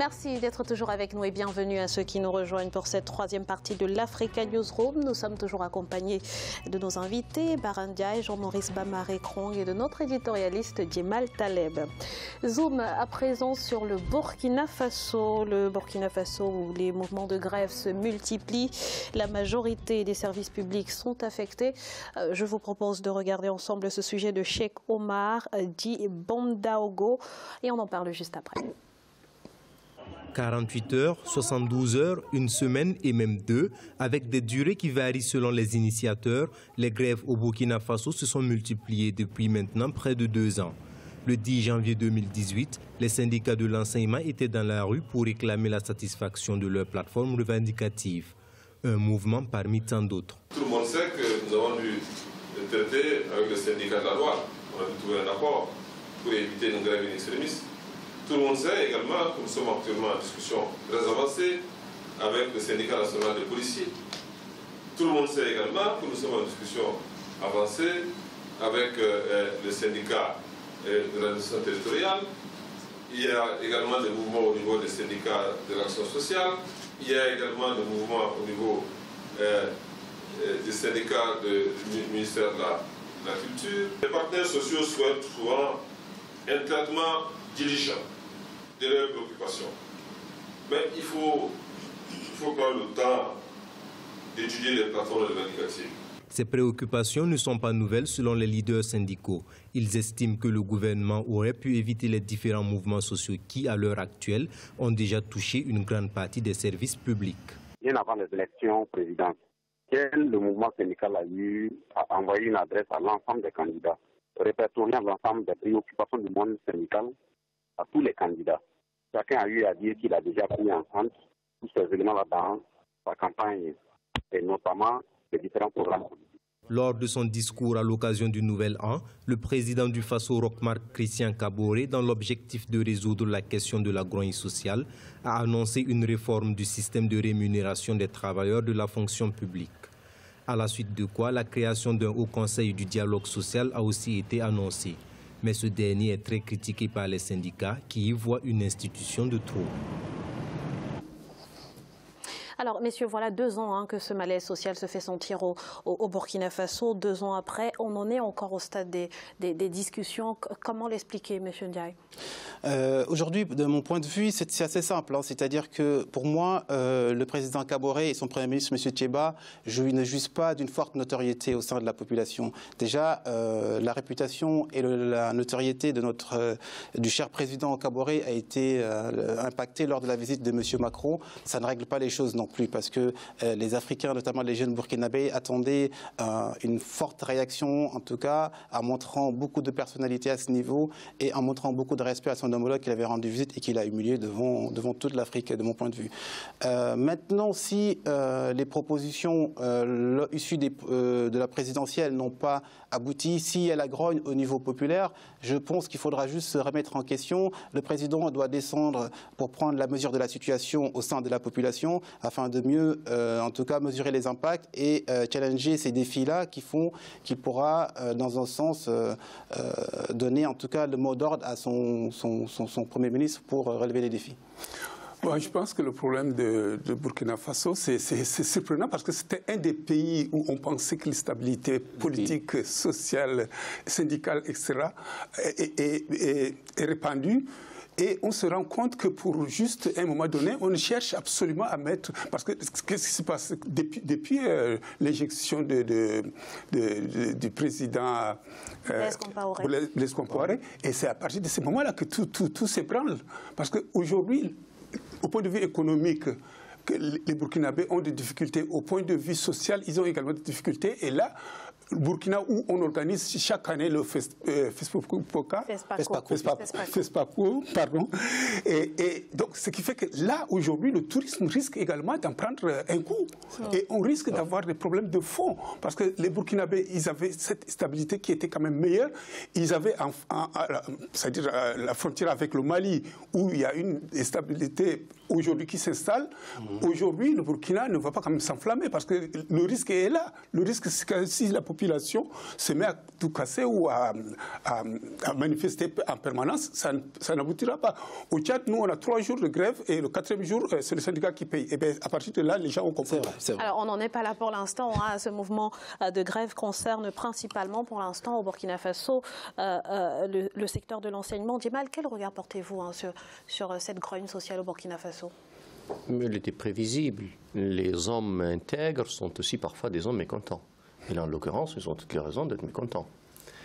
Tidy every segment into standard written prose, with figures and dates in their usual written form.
Merci d'être toujours avec nous et bienvenue à ceux qui nous rejoignent pour cette troisième partie de l'Africa Newsroom. Nous sommes toujours accompagnés de nos invités, Barandia et Jean-Maurice Bamare-Krong et de notre éditorialiste Djemal Taleb. Zoom à présent sur le Burkina Faso. Le Burkina Faso où les mouvements de grève se multiplient. La majorité des services publics sont affectés. Je vous propose de regarder ensemble ce sujet de Cheikh Omar dit Bandaogo et on en parle juste après. 48 heures, 72 heures, une semaine et même deux, avec des durées qui varient selon les initiateurs, les grèves au Burkina Faso se sont multipliées depuis maintenant près de 2 ans. Le 10 janvier 2018, les syndicats de l'enseignement étaient dans la rue pour réclamer la satisfaction de leur plateforme revendicative. Un mouvement parmi tant d'autres. Tout le monde sait que nous avons dû traiter avec le syndicat de la douane. On a dû trouver un accord pour éviter une grève extrémiste. Tout le monde sait également que nous sommes actuellement en discussion très avancée avec le syndicat national des policiers. Tout le monde sait également que nous sommes en discussion avancée avec le syndicat de l'administration territoriale. Il y a également des mouvements au niveau des syndicats de l'action sociale. Il y a également des mouvements au niveau des syndicats du ministère de la Culture. Les partenaires sociaux souhaitent souvent un traitement diligent de leurs préoccupations. Mais il faut prendre le temps d'étudier les plateformes revendicatives. Ces préoccupations ne sont pas nouvelles selon les leaders syndicaux. Ils estiment que le gouvernement aurait pu éviter les différents mouvements sociaux qui, à l'heure actuelle, ont déjà touché une grande partie des services publics. Bien avant les élections présidentielles, le mouvement syndical a envoyé une adresse à l'ensemble des candidats, répertoriant l'ensemble des préoccupations du monde syndical à tous les candidats. Chacun a eu à dire qu'il a déjà pris en compte tous ces éléments-là dans sa campagne, et notamment les différents programmes. Lors de son discours à l'occasion du Nouvel An, le président du Faso, Roch-Marc Christian Kaboré, dans l'objectif de résoudre la question de la grogne sociale, a annoncé une réforme du système de rémunération des travailleurs de la fonction publique. À la suite de quoi, la création d'un haut conseil du dialogue social a aussi été annoncée. Mais ce dernier est très critiqué par les syndicats qui y voient une institution de trop. Alors, messieurs, voilà 2 ans que ce malaise social se fait sentir au Burkina Faso. 2 ans après, on en est encore au stade des discussions. Comment l'expliquer, M. Ndiaye? Aujourd'hui, de mon point de vue, c'est assez simple. C'est-à-dire que, pour moi, le président Kaboré et son Premier ministre, M. Tcheba, ne jouissent pas d'une forte notoriété au sein de la population. Déjà, la réputation et la notoriété du cher président Kaboré a été impactée lors de la visite de M. Macron. Ça ne règle pas les choses non plus, parce que les Africains, notamment les jeunes burkinabés, attendaient une forte réaction, en tout cas, en montrant beaucoup de personnalité à ce niveau et en montrant beaucoup de respect à son homologue qu'il avait rendu visite et qu'il a humilié devant toute l'Afrique, de mon point de vue. Maintenant, si les propositions issues de la présidentielle n'ont pas abouti, s'il y a la grogne au niveau populaire, je pense qu'il faudra juste se remettre en question. Le président doit descendre pour prendre la mesure de la situation au sein de la population, afin de mieux, en tout cas, mesurer les impacts et challenger ces défis-là qui font qu'il pourra, dans un sens, donner en tout cas le mot d'ordre à son Premier ministre pour relever les défis. Bon, je pense que le problème de Burkina Faso, c'est surprenant parce que c'était un des pays où on pensait que la stabilité politique, sociale, syndicale, etc. est répandue. Et on se rend compte que pour juste un moment donné, on cherche absolument à mettre... Parce que qu'est-ce qui se passe depuis l'éjection du président Blaise Compaoré, et c'est à partir de ce moment-là que tout s'ébranle. Parce qu'aujourd'hui, au point de vue économique, que les Burkinabés ont des difficultés. Au point de vue social, ils ont également des difficultés. Et là, Burkina, où on organise chaque année le FESPACO, pardon. Et donc, ce qui fait que là, aujourd'hui, le tourisme risque également d'en prendre un coup. Et on risque d'avoir des problèmes de fond. Parce que les Burkinabés, ils avaient cette stabilité qui était quand même meilleure. Ils avaient, c'est-à-dire la frontière avec le Mali, où il y a une stabilité aujourd'hui qui s'installe. Aujourd'hui, le Burkina ne va pas quand même s'enflammer, parce que le risque est là. Le risque, c'est que si la population population se met à tout casser ou à manifester en permanence, ça n'aboutira pas. Au Tchad, nous, on a 3 jours de grève et le 4e jour, c'est le syndicat qui paye. Et bien, à partir de là, les gens ont compris. C'est vrai. Alors, on n'en est pas là pour l'instant. Hein. Ce mouvement de grève concerne principalement, pour l'instant, au Burkina Faso, le secteur de l'enseignement. Djemal, quel regard portez-vous sur cette grogne sociale au Burkina Faso? Mais elle était prévisible. Les hommes intègres sont aussi parfois des hommes mécontents. Et là, en l'occurrence, ils ont toutes les raisons d'être mécontents.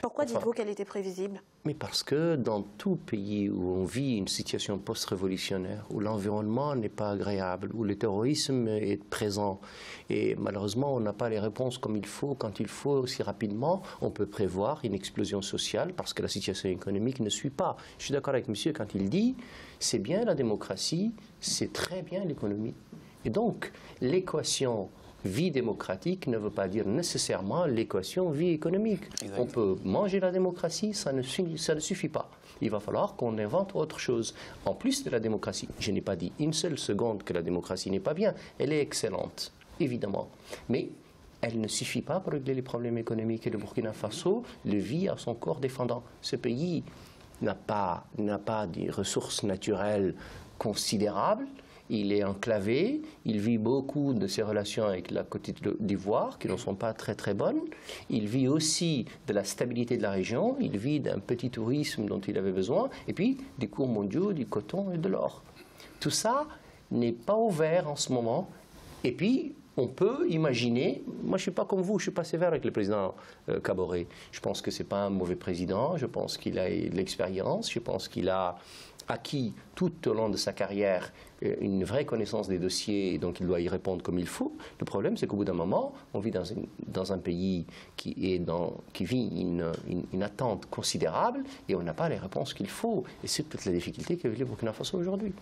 Pourquoi dites-vous qu'elle était prévisible? Mais parce que dans tout pays où on vit une situation post-révolutionnaire, où l'environnement n'est pas agréable, où le terrorisme est présent, et malheureusement on n'a pas les réponses comme il faut, quand il faut, aussi rapidement, on peut prévoir une explosion sociale parce que la situation économique ne suit pas. Je suis d'accord avec monsieur quand il dit c'est bien la démocratie, c'est très bien l'économie. Et donc l'équation vie démocratique ne veut pas dire nécessairement l'équation vie économique. Exactement. On peut manger la démocratie, ça ne suffit pas. Il va falloir qu'on invente autre chose. En plus de la démocratie, je n'ai pas dit une seule seconde que la démocratie n'est pas bien. Elle est excellente, évidemment. Mais elle ne suffit pas pour régler les problèmes économiques. Et le Burkina Faso le vit à son corps défendant. Ce pays n'a pas des ressources naturelles considérables. Il est enclavé, il vit beaucoup de ses relations avec la Côte d'Ivoire qui ne sont pas très très bonnes. Il vit aussi de la stabilité de la région, il vit d'un petit tourisme dont il avait besoin, et puis des cours mondiaux, du coton et de l'or. Tout ça n'est pas ouvert en ce moment. Et puis, on peut imaginer, moi je ne suis pas comme vous, je ne suis pas sévère avec le président Kaboré. Je pense que ce n'est pas un mauvais président, je pense qu'il a de l'expérience, je pense qu'il a acquis tout au long de sa carrière une vraie connaissance des dossiers et donc il doit y répondre comme il faut. Le problème, c'est qu'au bout d'un moment, on vit dans un pays qui vit une attente considérable et on n'a pas les réponses qu'il faut. Et c'est toute la difficulté que vit le Burkina Faso aujourd'hui.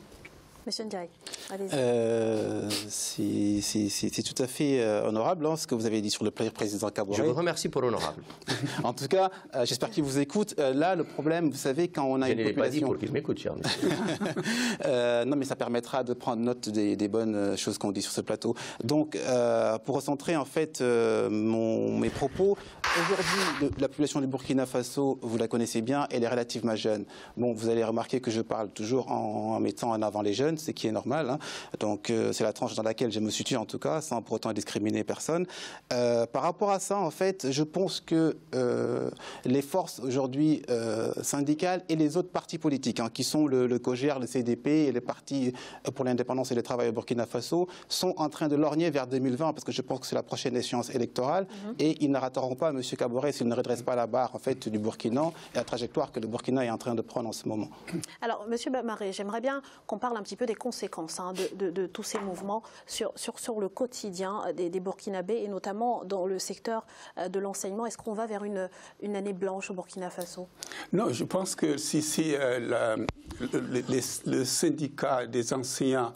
Monsieur Ndiaye, allez-y. C'est tout à fait honorable ce que vous avez dit sur le président Kaboré. Je vous remercie pour l'honorable. En tout cas, j'espère qu'il vous écoute. Là, le problème, vous savez, quand on a une population... Je n'ai pas dit pour qu'il m'écoute, cher monsieur. Non, mais ça permettra de prendre note des bonnes choses qu'on dit sur ce plateau. Donc, pour recentrer en fait mes propos, aujourd'hui, la population du Burkina Faso, vous la connaissez bien, elle est relativement jeune. Bon, vous allez remarquer que je parle toujours en mettant en avant les jeunes, ce qui est normal. Hein. Donc, c'est la tranche dans laquelle je me situe, en tout cas, sans pour autant discriminer personne. Par rapport à ça, en fait, je pense que les forces aujourd'hui syndicales et les autres partis politiques, qui sont le COJER, le CDP et les partis pour l'indépendance et le travail au Burkina Faso, sont en train de lorgner vers 2020, parce que je pense que c'est la prochaine échéance électorale, et ils ne rateront pas M. Kaboré s'il ne redresse pas la barre en fait, du Burkina et la trajectoire que le Burkina est en train de prendre en ce moment. Alors, M. Bamaré, j'aimerais bien qu'on parle un petit peu des conséquences de tous ces mouvements sur le quotidien des Burkinabés et notamment dans le secteur de l'enseignement. Est-ce qu'on va vers une année blanche au Burkina Faso? Non, je pense que si le syndicat des enseignants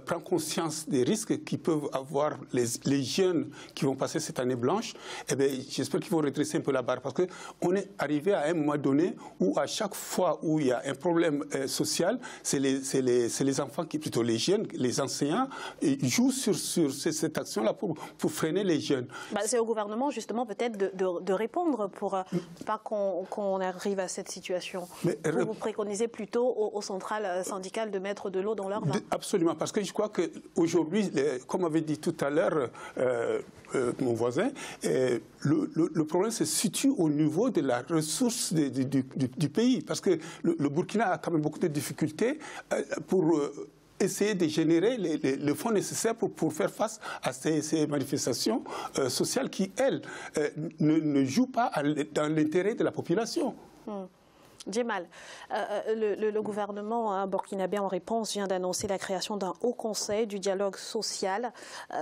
prend conscience des risques qu'ils peuvent avoir les jeunes qui vont passer cette année blanche, eh bien, j'espère qu'ils vont redresser un peu la barre parce qu'on est arrivé à un moment donné où à chaque fois où il y a un problème social, c'est les enfants, plutôt les jeunes, les enseignants, jouent sur cette action-là pour freiner les jeunes. C'est au gouvernement justement peut-être de répondre pour pas qu'on arrive à cette situation. Vous préconisez plutôt aux centrales syndicales de mettre de l'eau dans leur bain. Absolument, parce que je crois qu'aujourd'hui, comme avait dit tout à l'heure mon voisin, le problème se situe au niveau de la ressource du pays, parce que le Burkina a quand même beaucoup de difficultés pour essayer de générer le fonds nécessaire pour faire face à ces manifestations sociales qui, elles, ne jouent pas dans l'intérêt de la population. Djemal, le gouvernement burkinabé en réponse vient d'annoncer la création d'un haut conseil du dialogue social.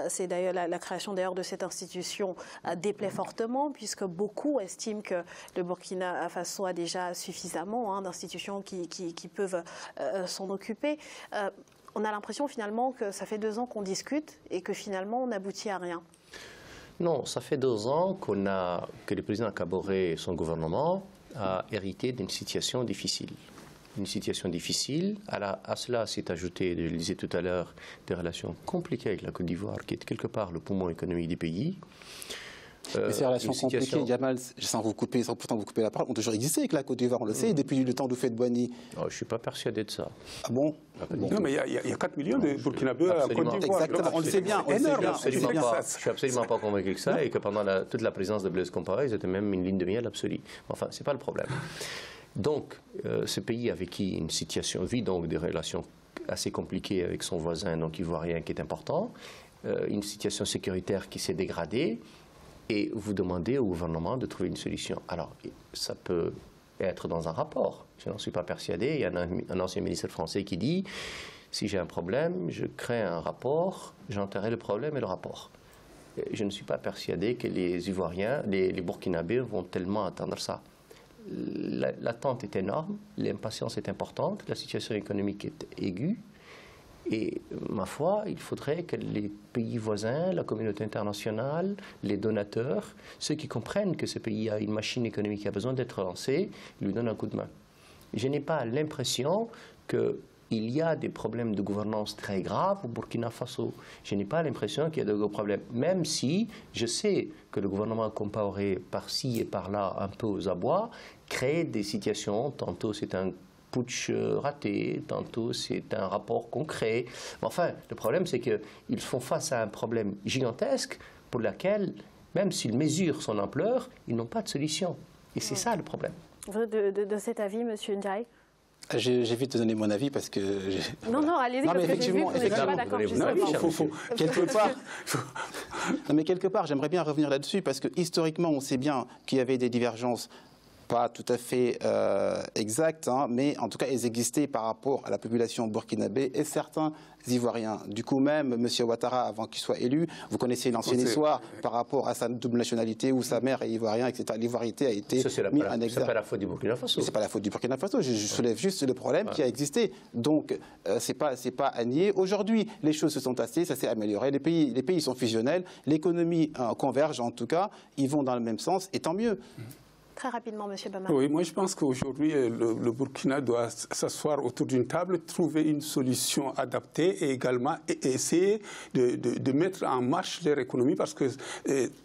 C'est d'ailleurs la création d'ailleurs de cette institution déplaît fortement puisque beaucoup estiment que le Burkina Faso a déjà suffisamment d'institutions qui peuvent s'en occuper. On a l'impression finalement que ça fait 2 ans qu'on discute et que finalement on n'aboutit à rien. Non, ça fait 2 ans que le président Kaboré et son gouvernement a hérité d'une situation difficile. Une situation difficile, à cela s'est ajouté, je le disais tout à l'heure, des relations compliquées avec la Côte d'Ivoire, qui est quelque part le poumon économique du pays. Mais ces relations compliquées, Djamal, sans pourtant vous couper la parole, ont toujours existé avec la Côte d'Ivoire, on le sait, depuis le temps d'Houphouët-Boigny. Je ne suis pas persuadé de ça. Ah bon? Non, mais il y a 4 millions de Burkinabés en Côte d'Ivoire. Exactement, on le sait bien. Je ne suis absolument pas convaincu que ça, et que pendant toute la présidence de Blaise Compaoré, c'était même une ligne de miel absolue. Enfin, ce n'est pas le problème. Donc, ce pays vit donc des relations assez compliquées avec son voisin, donc ivoirien, qui est important, une situation sécuritaire qui s'est dégradée, et vous demandez au gouvernement de trouver une solution. Alors, ça peut être dans un rapport. Je n'en suis pas persuadé. Il y a un ancien ministre français qui dit « Si j'ai un problème, je crée un rapport, j'enterrerai le problème et le rapport ». Je ne suis pas persuadé que les Ivoiriens, les Burkinabés vont tellement attendre ça. L'attente est énorme, l'impatience est importante, la situation économique est aiguë. Et ma foi, il faudrait que les pays voisins, la communauté internationale, les donateurs, ceux qui comprennent que ce pays a une machine économique qui a besoin d'être relancée, lui donnent un coup de main. Je n'ai pas l'impression qu'il y a des problèmes de gouvernance très graves au Burkina Faso. Je n'ai pas l'impression qu'il y a de gros problèmes, même si je sais que le gouvernement Compaoré, par-ci et par-là, un peu aux abois, crée des situations, tantôt c'est un putsch raté, tantôt c'est un rapport concret. Mais enfin, le problème, c'est qu'ils font face à un problème gigantesque pour lequel, même s'ils mesurent son ampleur, ils n'ont pas de solution. Et c'est ça le problème. Vous, de cet avis, M. Ndiaye? J'évite de donner mon avis parce que... Non, allez-y, parce que j'ai vu que vous n'êtes pas d'accord, justement. Quelque part, j'aimerais bien revenir là-dessus parce que historiquement, on sait bien qu'il y avait des divergences pas tout à fait exactes, mais en tout cas, elles existaient par rapport à la population burkinabé et certains Ivoiriens. Du coup, même M. Ouattara, avant qu'il soit élu, vous connaissez l'ancienne histoire par rapport à sa double nationalité où sa mère est ivoirienne, etc. L'ivoirité a été mise en exergue. C'est pas la faute du Burkina Faso. C'est pas la faute du Burkina Faso. Je soulève juste le problème qui a existé. Donc, c'est pas à nier. Aujourd'hui, les choses se sont tassées, ça s'est amélioré. Les pays sont fusionnels, l'économie converge en tout cas. Ils vont dans le même sens, et tant mieux. Très rapidement, M. Bamar. Oui, moi je pense qu'aujourd'hui, le Burkina doit s'asseoir autour d'une table, trouver une solution adaptée et également essayer de mettre en marche leur économie parce que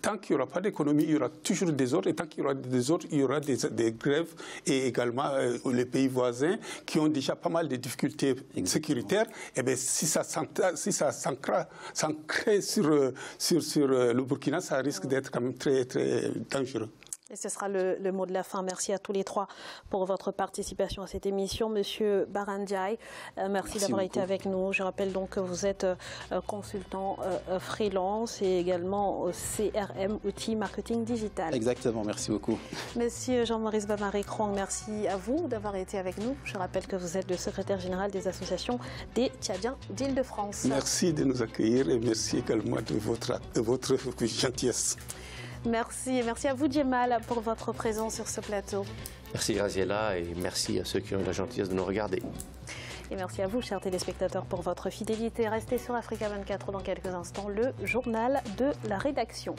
tant qu'il n'y aura pas d'économie, il y aura toujours des autres et tant qu'il y aura des autres, il y aura des grèves et également les pays voisins qui ont déjà pas mal de difficultés sécuritaires. Et bien, si ça s'ancre sur le Burkina, ça risque d'être quand même très, très dangereux. Et ce sera le mot de la fin. Merci à tous les trois pour votre participation à cette émission. Monsieur Bara Ndiaye, merci d'avoir été avec nous. Je rappelle donc que vous êtes consultant freelance et également au CRM, Outils Marketing Digital. Exactement, merci beaucoup. Monsieur Jean-Maurice Bamar-Ekrong, merci à vous d'avoir été avec nous. Je rappelle que vous êtes le secrétaire général des associations des Tchadiens d'Île-de-France. Merci de nous accueillir et merci également de votre gentillesse. Merci et merci à vous, Djemal, pour votre présence sur ce plateau. Merci, Graziella, et merci à ceux qui ont eu la gentillesse de nous regarder. Et merci à vous, chers téléspectateurs, pour votre fidélité. Restez sur Africa 24 dans quelques instants, le journal de la rédaction.